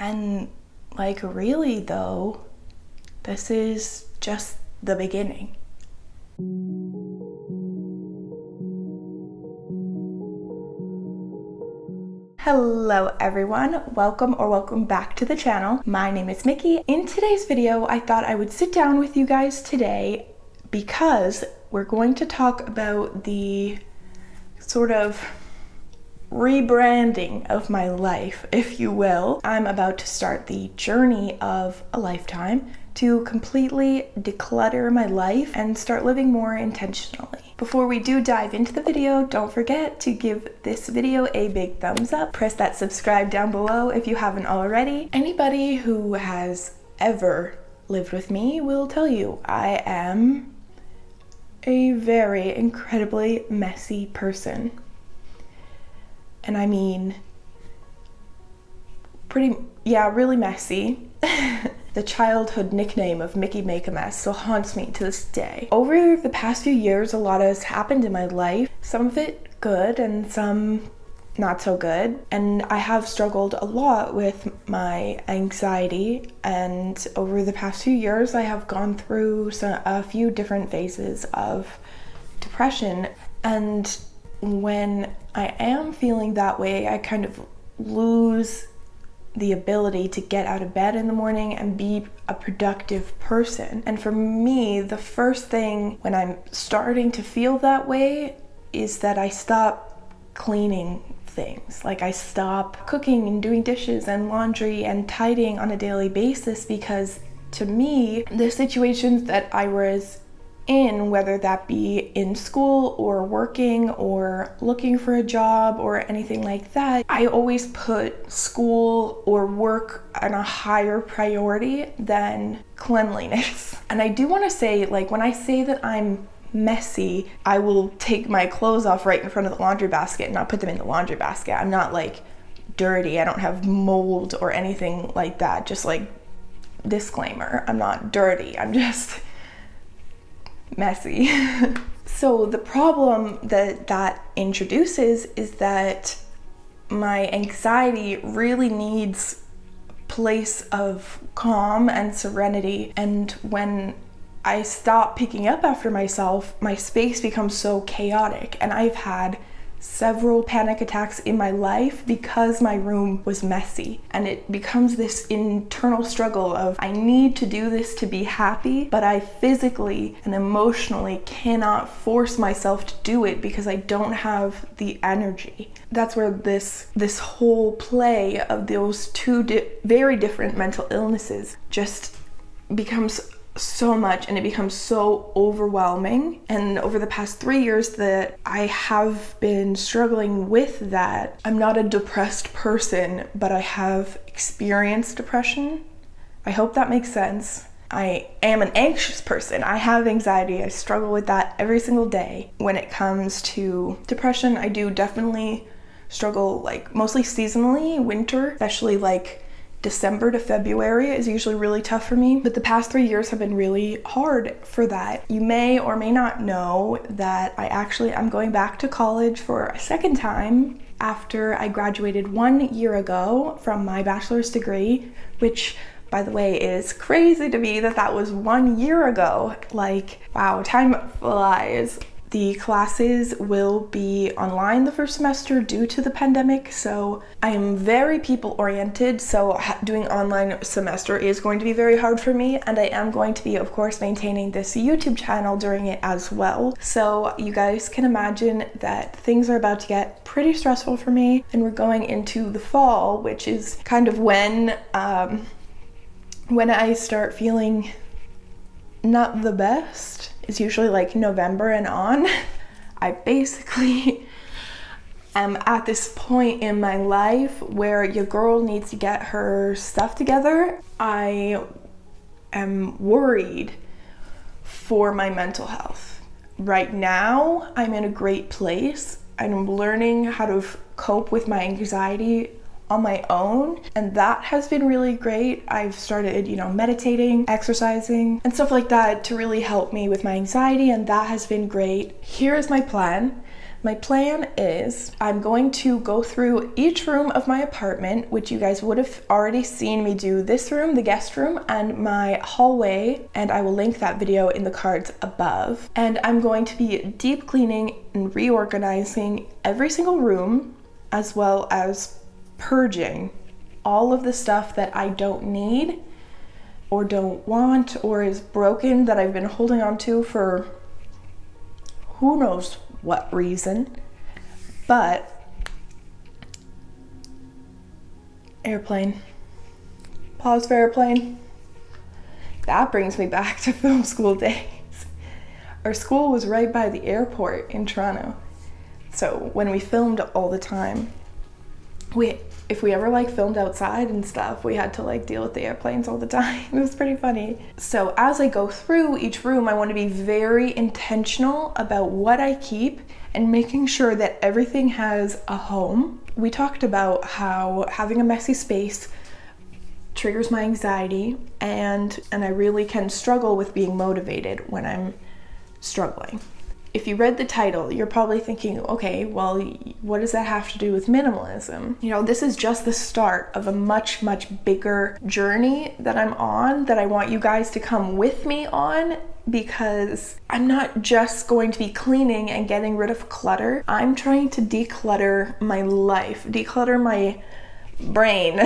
And like, really though, this is just the beginning. Hello everyone, welcome back to the channel. My name is Mickey. In today's video, I thought I would sit down with you guys today because we're going to talk about the sort of rebranding of my life, if you will. I'm about to start the journey of a lifetime to completely declutter my life and start living more intentionally. Before we do dive into the video, don't forget to give this video a big thumbs up. Press that subscribe down below if you haven't already. Anybody who has ever lived with me will tell you I am a very incredibly messy person. And I mean, really messy. The childhood nickname of Mickey Make a Mess still haunts me to this day. Over the past few years, a lot has happened in my life. Some of it good and some not so good. And I have struggled a lot with my anxiety. And over the past few years, I have gone through a few different phases of depression. And when I am feeling that way, I kind of lose the ability to get out of bed in the morning and be a productive person. And for me, the first thing when I'm starting to feel that way is that I stop cleaning things. Like, I stop cooking and doing dishes and laundry and tidying on a daily basis, because to me, the situations that I was in, whether that be in school or working or looking for a job or anything like that, I always put school or work on a higher priority than cleanliness. And I do want to say, like, when I say that I'm messy, I will take my clothes off right in front of the laundry basket and not put them in the laundry basket. I'm not like dirty. I don't have mold or anything like that. Just like, disclaimer, I'm not dirty. I'm just messy. So the problem that introduces is that my anxiety really needs a place of calm and serenity, and when I stop picking up after myself, my space becomes so chaotic. And I've had several panic attacks in my life because my room was messy, and it becomes this internal struggle of, I need to do this to be happy, but I physically and emotionally cannot force myself to do it because I don't have the energy. That's where this whole play of those two very different mental illnesses just becomes so much, and it becomes so overwhelming. And over the past 3 years that I have been struggling with that, I'm not a depressed person, but I have experienced depression. I hope that makes sense. I am an anxious person. I have anxiety. I struggle with that every single day. When it comes to depression, I do definitely struggle, like, mostly seasonally. Winter, especially like December to February, is usually really tough for me, but the past 3 years have been really hard for that. You may or may not know that I'm going back to college for a second time after I graduated 1 year ago from my bachelor's degree, which, by the way, is crazy to me that was 1 year ago. Like, wow, time flies. The classes will be online the first semester due to the pandemic, so I am very people-oriented, so doing online semester is going to be very hard for me, and I am going to be, of course, maintaining this YouTube channel during it as well. So you guys can imagine that things are about to get pretty stressful for me, and we're going into the fall, which is kind of when I start feeling not the best. It's usually like November and on. I basically am at this point in my life where your girl needs to get her stuff together. I am worried for my mental health. Right now, I'm in a great place. I'm learning how to cope with my anxiety on my own, and that has been really great. I've started, meditating, exercising, and stuff like that to really help me with my anxiety, and that has been great. Here is my plan. My plan is I'm going to go through each room of my apartment, which you guys would have already seen me do this room, the guest room, and my hallway, and I will link that video in the cards above. And I'm going to be deep cleaning and reorganizing every single room, as well as purging all of the stuff that I don't need or don't want or is broken that I've been holding on to for who knows what reason. But airplane, pause for airplane. That brings me back to film school days. Our school was right by the airport in Toronto, so when we filmed all the time, if we ever like filmed outside and stuff, we had to like deal with the airplanes all the time. It was pretty funny. So as I go through each room, I want to be very intentional about what I keep and making sure that everything has a home. We talked about how having a messy space triggers my anxiety, and I really can struggle with being motivated when I'm struggling. If you read the title, you're probably thinking, okay, well, what does that have to do with minimalism? You know, this is just the start of a much, much bigger journey that I'm on, that I want you guys to come with me on, because I'm not just going to be cleaning and getting rid of clutter. I'm trying to declutter my life, declutter my brain,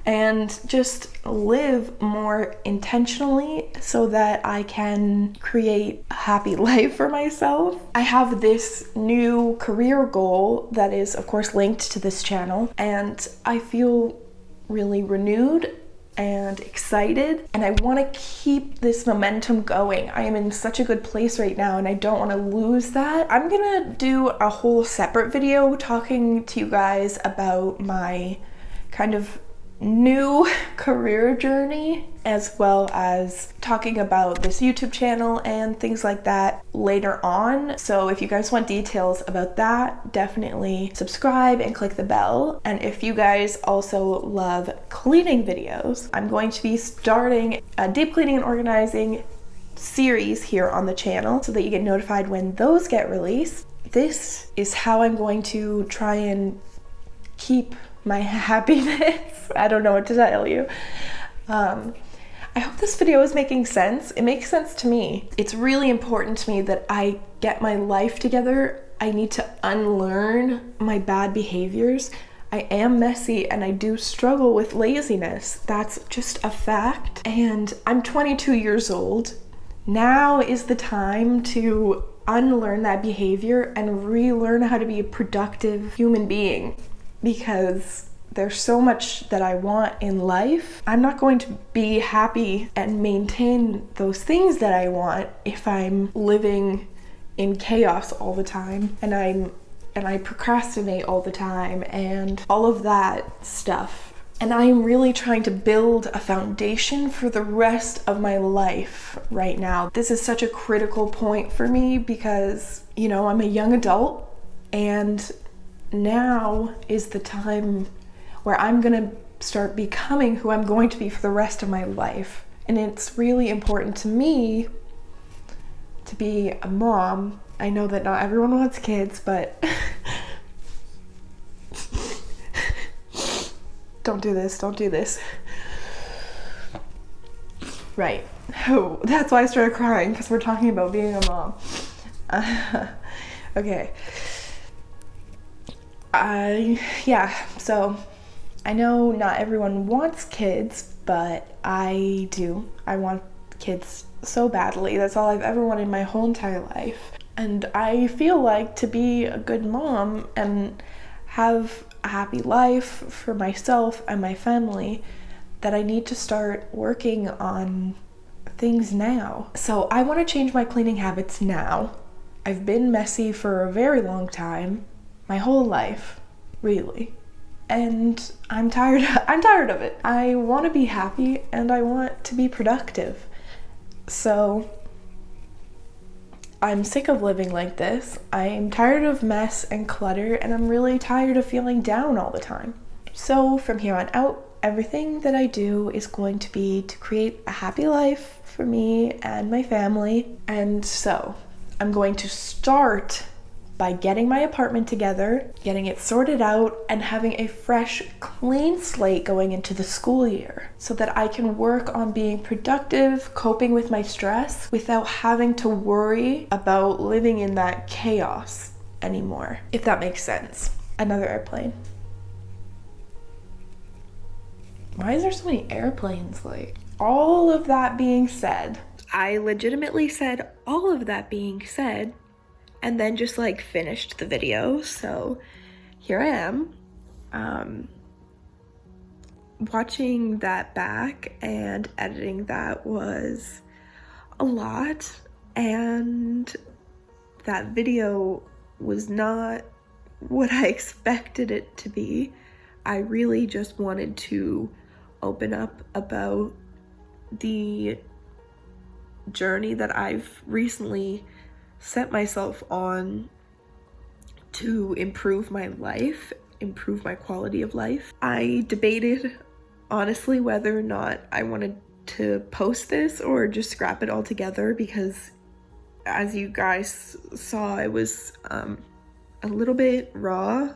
and just live more intentionally so that I can create a happy life for myself. I have this new career goal that is, of course, linked to this channel, and I feel really renewed and excited, and I want to keep this momentum going. I am in such a good place right now, and I don't want to lose that. I'm gonna do a whole separate video talking to you guys about my kind of new career journey, as well as talking about this YouTube channel and things like that later on. So if you guys want details about that, definitely subscribe and click the bell. And if you guys also love cleaning videos, I'm going to be starting a deep cleaning and organizing series here on the channel so that you get notified when those get released. This is how I'm going to try and keep my happiness. I don't know what to tell you. I hope this video is making sense. It makes sense to me. It's really important to me that I get my life together. I need to unlearn my bad behaviors. I am messy and I do struggle with laziness. That's just a fact. And I'm 22 years old. Now is the time to unlearn that behavior and relearn how to be a productive human being, because there's so much that I want in life. I'm not going to be happy and maintain those things that I want if I'm living in chaos all the time, and I procrastinate all the time and all of that stuff. And I'm really trying to build a foundation for the rest of my life right now. This is such a critical point for me because, you know, I'm a young adult, and now is the time where I'm gonna start becoming who I'm going to be for the rest of my life. And it's really important to me to be a mom. I know that not everyone wants kids, but don't do this. Right. Oh, that's why I started crying, because we're talking about being a mom. Okay. So I know not everyone wants kids, but I do. I want kids so badly. That's all I've ever wanted my whole entire life. And I feel like to be a good mom and have a happy life for myself and my family, that I need to start working on things now. So I want to change my cleaning habits now. I've been messy for a very long time. My whole life, really. And I'm tired of it. I want to be happy and I want to be productive. So I'm sick of living like this. I'm tired of mess and clutter, and I'm really tired of feeling down all the time. So from here on out, everything that I do is going to be to create a happy life for me and my family. And so I'm going to start by getting my apartment together, getting it sorted out, and having a fresh, clean slate going into the school year so that I can work on being productive, coping with my stress without having to worry about living in that chaos anymore, if that makes sense. Another airplane. Why is there so many airplanes? Like, all of that being said, I legitimately said all of that being said and then just like finished the video. So here I am, watching that back and editing that was a lot, and that video was not what I expected it to be. I really just wanted to open up about the journey that I've recently set myself on to improve my life, improve my quality of life. I debated, honestly, whether or not I wanted to post this or just scrap it all together, because as you guys saw, it was a little bit raw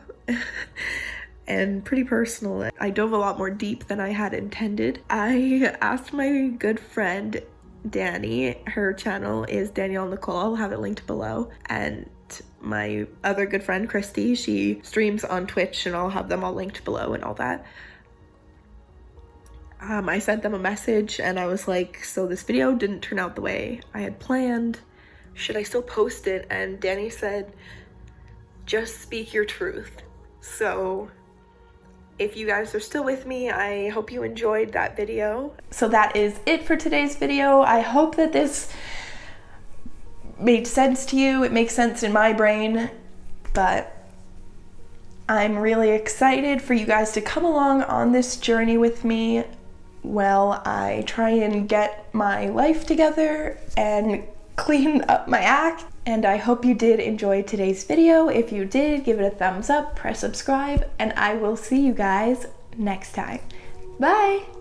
and pretty personal. I dove a lot more deep than I had intended. I asked my good friend Dani, her channel is Danielle Nicole, I'll have it linked below, and my other good friend Christy, she streams on Twitch, and I'll have them all linked below and all that. I sent them a message and I was like, so this video didn't turn out the way I had planned. Should I still post it? And Dani said, just speak your truth. So if you guys are still with me, I hope you enjoyed that video. So that is it for today's video. I hope that this made sense to you. It makes sense in my brain, but I'm really excited for you guys to come along on this journey with me while I try and get my life together and clean up my act. And I hope you did enjoy today's video. If you did, give it a thumbs up, press subscribe, and I will see you guys next time. Bye!